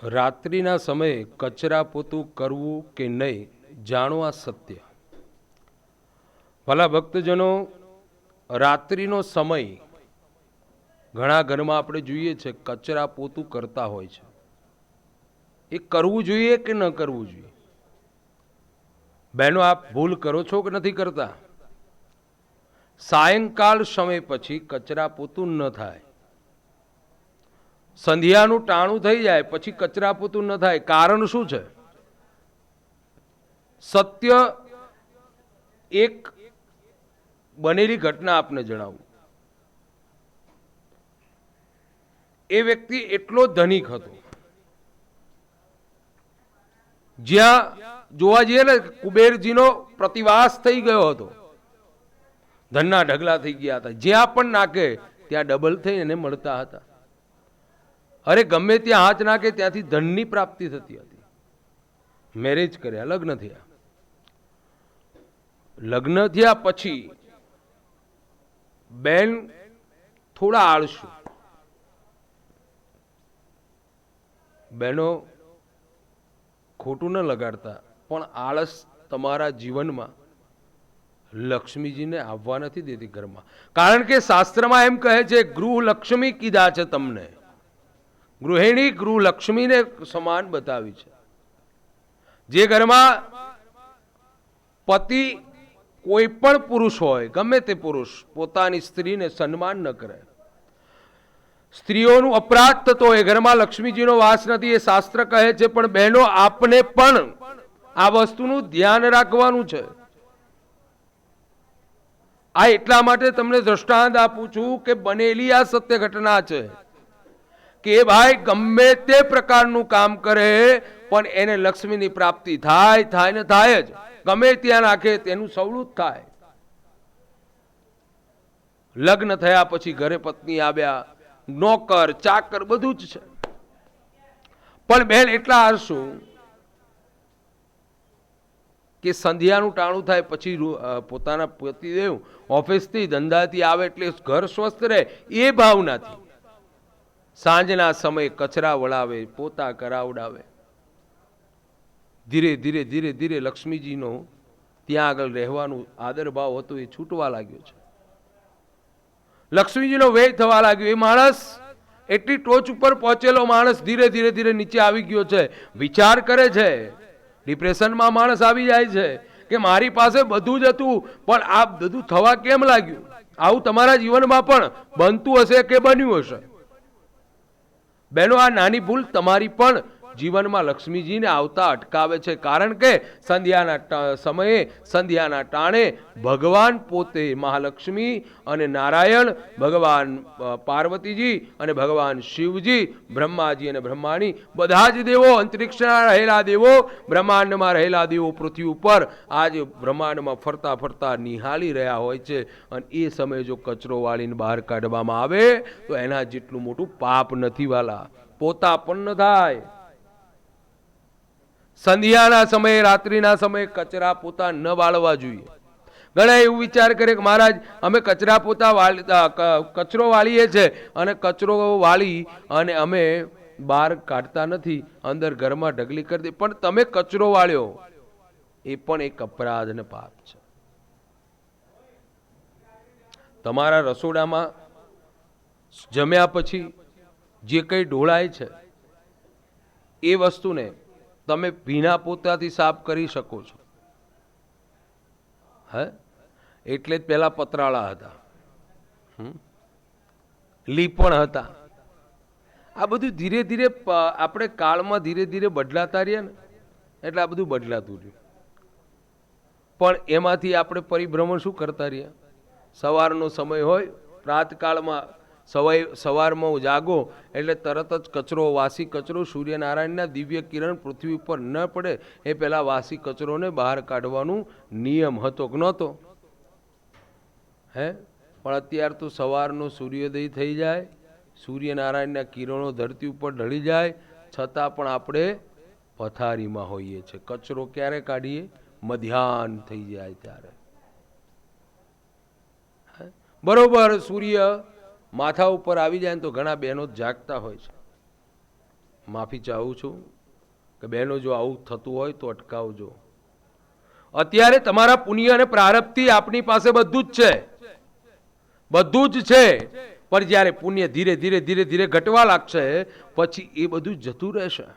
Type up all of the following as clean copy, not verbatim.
રાત્રિના સમયે કચરા પોતું કરવું કે નહીં, જાણો આ સત્ય. ભલા ભક્તજનો, રાત્રિનો સમય ઘણા ઘરમાં આપણે જોઈએ છે કચરા પોતું કરતા હોય છે. એ કરવું જોઈએ કે ન કરવું જોઈએ? બહેનો, આપ ભૂલ કરો છો કે નથી કરતા? સાયંકાળ સમય પછી કચરા પોતું ન થાય. સંધ્યાનું ટાણું થઈ જાય પછી કચરા પોતું ન થાય. કારણ શું છે? સત્ય એક બનેલી ઘટના આપને જણાવું. એ વ્યક્તિ એટલો ધનિક હતો, જ્યાં જોવા જઈએ ને કુબેરજીનો પ્રતિવાસ થઈ ગયો હતો. ધનના ઢગલા થઈ ગયા હતા. જ્યાં પણ નાખે ત્યાં ડબલ થઈ એને મળતા હતા. અરે ગમે ત્યાં હાથ નાખે ત્યાંથી ધનની પ્રાપ્તિ થતી હતી. મેરેજ કર્યા, લગ્ન થયા. લગ્ન થયા પછી બેન થોડા આળસુ. બહેનો, ખોટું ન લગાડતા, પણ આળસ તમારા જીવનમાં લક્ષ્મીજીને આવવા નથી દેતી ઘરમાં. કારણ કે શાસ્ત્રમાં એમ કહે છે, ગૃહ લક્ષ્મી કીધા છે તમને. ગૃહિણી ગૃહ લક્ષ્મીને સમાન બતાવી છે. જે ઘરમાં પતિ કોઈ પણ પુરુષ હોય, ગમે તે પુરુષ, પોતાની સ્ત્રીને સન્માન ન કરે, સ્ત્રીઓનું અપરાધ થતો હોય, ઘરમાં લક્ષ્મીજીનો વાસ નથી, એ શાસ્ત્ર કહે છે. પણ બહેનો, આપને પણ આ વસ્તુનું ધ્યાન રાખવાનું છે. આ એટલા માટે તમને દ્રષ્ટાંત આપું છું કે બનેલી આ સત્ય ઘટના છે કે ભાઈ ગમે તે પ્રકારનું કામ કરે પણ એને લક્ષ્મીની પ્રાપ્તિ થાય ને થાય જ. ગમે ત્યાં નાખે તેનું સવળું જ થાય. લગ્ન થયા પછી ઘરે પત્ની આવ્યા, નોકર ચાકર બધું જ છે. પણ બેન એટલા હરશું કે સંધ્યાનું ટાણું થાય પછી પોતાના પતિદેવ ઓફિસથી ધંધાથી આવે એટલે ઘર સ્વસ્થ રહે એ ભાવનાથી સાંજના સમયે કચરા વળાવે, પોતા કરાવડાવે. ધીરે ધીરે ધીરે ધીરે લક્ષ્મીજીનો ત્યાં આગળ રહેવાનું આદર ભાવ હતો એ છૂટવા લાગ્યો છે. લક્ષ્મીજીનો વ્યય થવા લાગ્યો. એ માણસ એટલી ટોચ ઉપર પહોંચેલો માણસ ધીરે ધીરે ધીરે નીચે આવી ગયો છે. વિચાર કરે છે, ડિપ્રેશનમાં માણસ આવી જાય છે કે મારી પાસે બધું જ હતું પણ આ બધું થવા કેમ લાગ્યું? આવું તમારા જીવનમાં પણ બનતું હશે કે બન્યું હશે. બહેનો, આ નાની ભૂલ તમારી પણ જીવનમાં લક્ષ્મીજીને આવતા અટકાવે છે. કારણ કે સંધ્યાના સમયે, સંધ્યાના ટાણે ભગવાન પોતે, મહાલક્ષ્મી અને નારાયણ, ભગવાન પાર્વતીજી અને ભગવાન શિવજી, બ્રહ્માજી અને બ્રહ્માણી, બધા જ દેવો, અંતરિક્ષમાં રહેલા દેવો, બ્રહ્માંડમાં રહેલા દેવો પૃથ્વી ઉપર આજે બ્રહ્માંડમાં ફરતા ફરતા નિહાળી રહ્યા હોય છે. અને એ સમયે જો કચરો વાળીને બહાર કાઢવામાં આવે તો એના જેટલું મોટું પાપ નથી વાલા. પોતા પણ ન થાય. સંધ્યાના સમયે, રાત્રિના સમયે કચરા પોતા ન વાળવા જોઈએ. ઘણા એવું વિચાર કરે કે મહારાજ અમે કચરા પોતા કચરો વાળીએ છે અને કચરો વાળી અને અમે બહાર કાઢતા નથી, અંદર ઘરમાં ઢગલી કરી દે. પણ તમે કચરો વાળ્યો એ પણ એક અપરાધ અને પાપ છે. તમારા રસોડામાં જમ્યા પછી જે કંઈ ઢોળાય છે એ વસ્તુને તમે ભીના પોતાથી સાફ કરી શકો છો. હે, એટલે જ પેલા પતરાળા હતા, લીપણ હતા. આ બધું ધીરે ધીરે આપણે કાળમાં ધીરે ધીરે બદલાતા રહ્યા ને એટલે આ બધું બદલાતું રહ્યું. પણ એમાંથી આપણે પરિભ્રમણ શું કરતા રહ્યા? સવારનો સમય હોય, પ્રાતકાળમાં સવારમાં જાગો એટલે તરત જ કચરો, વાસી કચરો, સૂર્યનારાયણના દિવ્ય કિરણ પૃથ્વી ઉપર ન પડે એ પહેલા વાસી કચરોને બહાર કાઢવાનું નિયમ હતો કે નહોતો? હે, પણ અત્યાર તો સવારનો સૂર્યોદય થઈ જાય, સૂર્યનારાયણના કિરણો ધરતી ઉપર ઢળી જાય, છતાં પણ આપણે પથારીમાં હોઈએ છીએ. કચરો ક્યારે કાઢીએ? મધ્યાહન થઈ જાય ત્યારે. બરોબર સૂર્ય માથા ઉપર આવી જાય ને તો ઘણા બહેનો જાગતા હોય છે. માફી ચાહું છું કે બહેનો જો આવું થતું હોય તો અટકાવજો. અત્યારે તમારા પુણ્ય અને પ્રારબ્ધથી આપની પાસે બધું જ છે, બધું જ છે. પણ જ્યારે પુણ્ય ધીરે ધીરે ધીરે ધીરે ઘટવા લાગશે પછી એ બધું જતું રહેશે.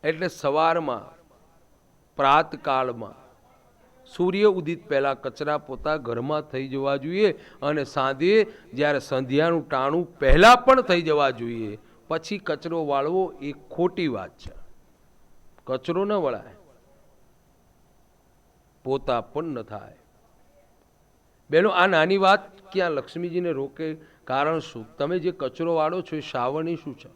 એટલે સવારમાં પ્રાતકાળમાં સૂર્ય ઉદિત પહેલા કચરા પોતા ઘરમાં થઈ જવા જોઈએ અને સાંજે જ્યારે સંધ્યાનું ટાણું પહેલા પણ થઈ જવા જોઈએ. પછી કચરો વાળવો એ ખોટી વાત છે. કચરો ન વળાય, પોતા પણ ન થાય. બેનો આ નાની વાત ક્યાં લક્ષ્મીજીને રોકે? કારણ શું? તમે જે કચરો વાળો છો એ શ્રાવણી શું છે?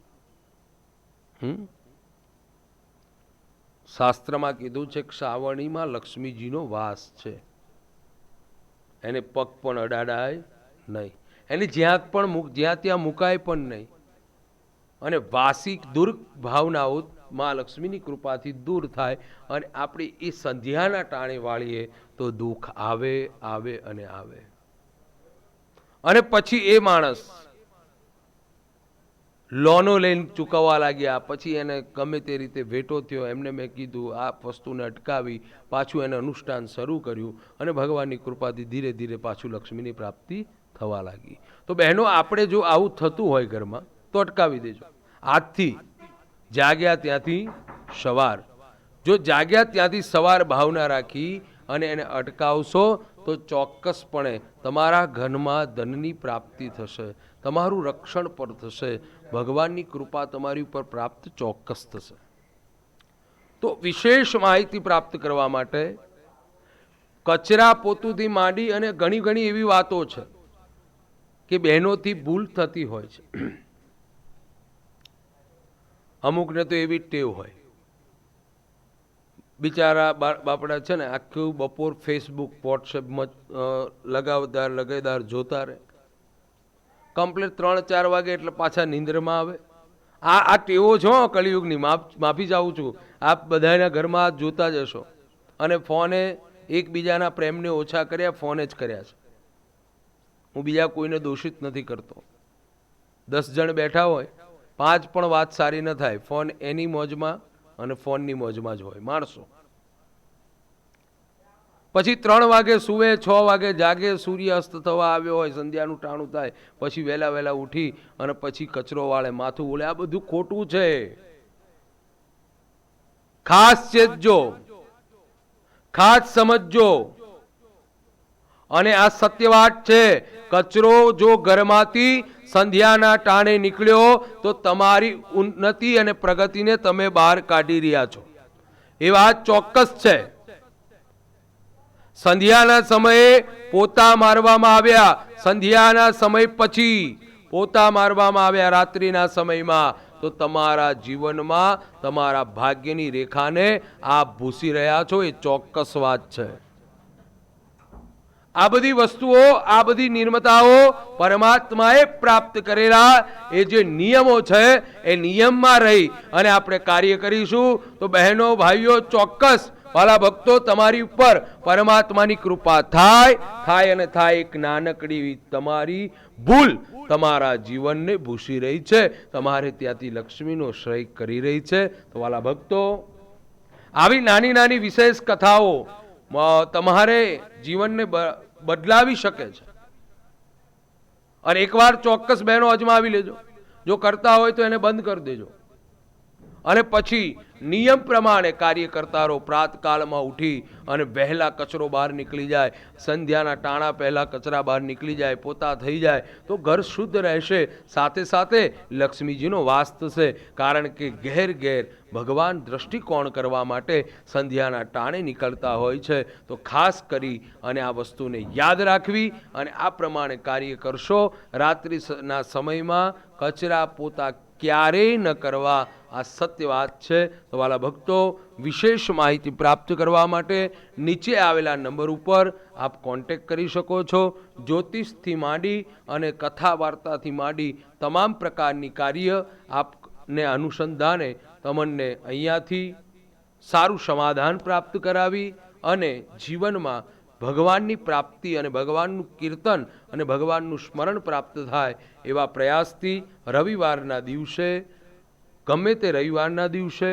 શાસ્ત્રમાં કીધું છે કે શ્રાવણીમાં લક્ષ્મીજીનો વાસ છે. એને પગ પણ અડાડાય નહીં, એને જ્યાં ત્યાં મુકાય પણ નહીં. અને વાસી દુર્ભાવનાઓ માં લક્ષ્મીની કૃપાથી દૂર થાય અને આપણે એ સંધ્યાના ટાણે વાળીએ તો દુઃખ આવે આવે અને આવે. અને પછી એ માણસ લોનો લઈને ચૂકવવા લાગ્યા, પછી એને ગમે તે રીતે ભેટો થયો. એમને મેં કીધું આ વસ્તુને અટકાવી પાછું એને અનુષ્ઠાન શરૂ કર્યું અને ભગવાનની કૃપાથી ધીરે ધીરે પાછું લક્ષ્મીની પ્રાપ્તિ થવા લાગી. તો બહેનો આપણે જો આવું થતું હોય ઘરમાં તો અટકાવી દેજો. આજથી જાગ્યા ત્યાંથી સવાર, જો જાગ્યા ત્યાંથી સવાર ભાવના રાખી અને એને અટકાવશો તો ચોક્કસપણે તમારા ઘરમાં ધનની પ્રાપ્તિ થશે, તમારું રક્ષણ પણ થશે, ભગવાનની કૃપા તમારી ઉપર પ્રાપ્ત ચોક્કસ થશે. તો વિશેષ માહિતી પ્રાપ્ત કરવા માટે કચરા પોતુથી માંડી અને ઘણી ઘણી એવી વાતો છે કે બહેનોથી ભૂલ થતી હોય છે. અમુકને તો એવી ટેવ હોય, બિચારા બાપડા છે ને આખું બપોર ફેસબુક વોટ્સએપમાં લગાવદાર જોતા રહે, કમ્પ્લીટ 3-4 વાગે એટલે પાછા નિંદ્રમાં આવે. આ ટેવો છો કલિયુગની. માફી ચાહું છું, આપ બધાના ઘરમાં જોતા જ હશો. અને ફોને એકબીજાના પ્રેમને ઓછા કર્યા, ફોને જ કર્યા છે. હું બીજા કોઈને દોષિત નથી કરતો. 10 જણ બેઠા હોય, 5 પણ વાત સારી ન થાય, ફોન એની મોજમાં અને ફોનની મોજમાં જ હોય માણસો. પછી 3 વાગે સુવે, 6 વાગે જાગે, સૂર્યાસ્ત થવા આવ્યો હોય, સંધ્યાનું ટાણું થાય, પછી વહેલા ઉઠી અને પછી કચરો વાળે, માથું ઓળે. આ બધું ખોટું છે. ખાસ ચેતજો, ખાસ સમજજો. અને આ સત્ય વાત છે. કચરો જો ઘરમાંથી સંધ્યાના ટાણે નીકળ્યો તો તમારી ઉન્નતિ અને પ્રગતિને તમે બહાર કાઢી રહ્યા છો, એ વાત ચોક્કસ છે. સંધ્યાના સમયે પોતા મારવામાં આવ્યા, સંધ્યાના સમય પછી પોતા મારવામાં આવ્યા રાત્રિના સમયમાં, તો તમારા જીવનમાં તમારા ભાગ્યની રેખાને આપ ભૂસી રહ્યા છો, એ ચોક્કસ વાત છે. આ બધી વસ્તુઓ, આ બધી નિર્મતાઓ પરમાત્માએ પ્રાપ્ત કરેલા એ જે નિયમો છે એ નિયમમાં રહી અને આપણે કાર્ય કરીશું તો બહેનો ભાઈઓ ચોક્કસ વાલા ભક્તો તમારી ઉપર પરમાત્માની કૃપા થાય અને થાય. એક નાનકડી તમારી ભૂલ તમારા જીવનને ભૂસી રહી છે, તમારે ત્યાંથી લક્ષ્મીનો શ્રેય કરી રહી છે. તો વાલા ભક્તો, આવી નાની નાની વિશેષ કથાઓ તમારે જીવનને બદલાવી શકે છે. અને એકવાર ચોક્કસ બહેનો અજમાવી લેજો. જો કરતા હોય તો એને બંધ કરી દેજો અને પછી નિયમ પ્રમાણે કાર્ય કરતા રહો. પ્રાતકાળમાં ઉઠી અને વહેલા કચરો બહાર નીકળી જાય, સંધ્યાના ટાણા પહેલા કચરા બહાર નીકળી જાય, પોતા થઈ જાય તો ઘર શુદ્ધ રહેશે. સાથે સાથે લક્ષ્મીજીનો વાસ થશે. કારણ કે ઘેર ઘેર ભગવાન દ્રષ્ટિકોણ કરવા માટે સંધ્યાના ટાણે નીકળતા હોય છે. તો ખાસ કરી અને આ વસ્તુને યાદ રાખવી અને આ પ્રમાણે કાર્ય કરશો. રાત્રિના સમયમાં કચરા પોતા ક્યારેય ન કરવા, આ સત્ય વાત છે. તો વાલા ભક્તો, વિશેષ માહિતી પ્રાપ્ત કરવા માટે નીચે આવેલા નંબર ઉપર આપ કોન્ટેક્ટ કરી શકો છો. જ્યોતિષથી માંડી અને કથા વાર્તાથી માંડી તમામ પ્રકારની કાર્ય આપને અનુસંધાને તમને અહીંયાથી સારું સમાધાન પ્રાપ્ત કરાવી અને જીવનમાં ભગવાનની પ્રાપ્તિ અને ભગવાનનું કીર્તન અને ભગવાનનું સ્મરણ પ્રાપ્ત થાય એવા પ્રયાસથી રવિવારના દિવસે, ગમે તે રવિવારના દિવસે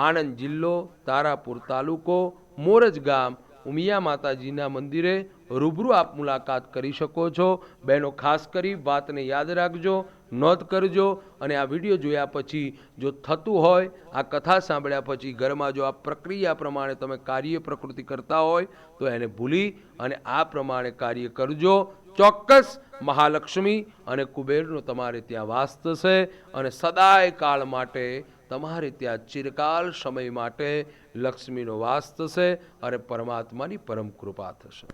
આણંદ જિલ્લો, તારાપુર તાલુકો, મોરજ ગામ, ઉમિયા માતાજીના મંદિરે રૂબરૂ આપ મુલાકાત કરી શકો છો. બહેનો ખાસ કરી વાતને યાદ રાખજો, નોંધ કરજો, અને આ વિડીયો જોયા પછી જો થતું હોય, આ કથા સાંભળ્યા પછી ઘરમાં જો આ પ્રક્રિયા પ્રમાણે તમે કાર્ય પ્રકૃતિ કરતા હોય તો એને ભૂલી અને આ પ્રમાણે કાર્ય કરજો. ચોક્કસ મહાલક્ષ્મી અને કુબેરનો તમારે ત્યાં વાસ થશે અને સદાય કાળ માટે તમારે ત્યાં ચિરકાલ સમય માટે લક્ષ્મીનો વાસ થશે અને પરમાત્માની પરમ કૃપા થશે.